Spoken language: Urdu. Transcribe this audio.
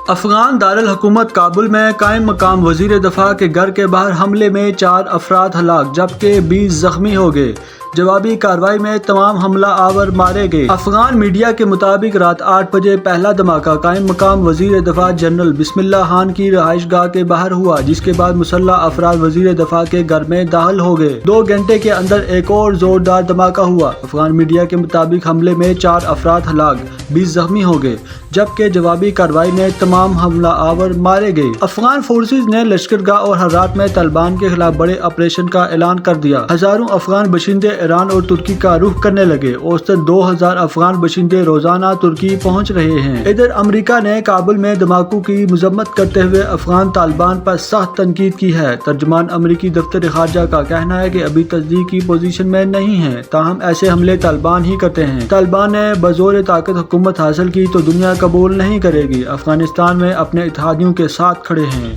افغان دارالحکومت کابل میں قائم مقام وزیر دفاع کے گھر کے باہر حملے میں 4 افراد ہلاک جبکہ 20 زخمی ہو گئے۔ جوابی کارروائی میں تمام حملہ آور مارے گئے۔ افغان میڈیا کے مطابق رات 8 بجے پہلا دھماکہ قائم مقام وزیر دفاع جنرل بسم اللہ خان کی رہائش گاہ کے باہر ہوا، جس کے بعد مسلح افراد وزیر دفاع کے گھر میں داخل ہو گئے۔ 2 گھنٹے کے اندر ایک اور زوردار دھماکہ ہوا۔ افغان میڈیا کے مطابق حملے میں 4 افراد ہلاک، 20 زخمی ہو گئے جبکہ جوابی کارروائی میں تمام حملہ آور مارے گئے۔ افغان فورسز نے لشکرگاہ اور ہرات میں طالبان کے خلاف بڑے آپریشن کا اعلان کر دیا۔ ہزاروں افغان باشندے ایران اور ترکی کا رخ کرنے لگے۔ اوسطاً 2000 افغان باشندے روزانہ ترکی پہنچ رہے ہیں۔ ادھر امریکہ نے کابل میں دھماکوں کی مذمت کرتے ہوئے افغان طالبان پر سخت تنقید کی ہے۔ ترجمان امریکی دفتر خارجہ کا کہنا ہے کہ ابھی تصدیق کی پوزیشن میں نہیں ہے، تاہم ایسے حملے طالبان ہی کرتے ہیں۔ طالبان نے بزور طاقت حکومت حاصل کی تو دنیا قبول نہیں کرے گی۔ افغانستان میں اپنے اتحادیوں کے ساتھ کھڑے ہیں۔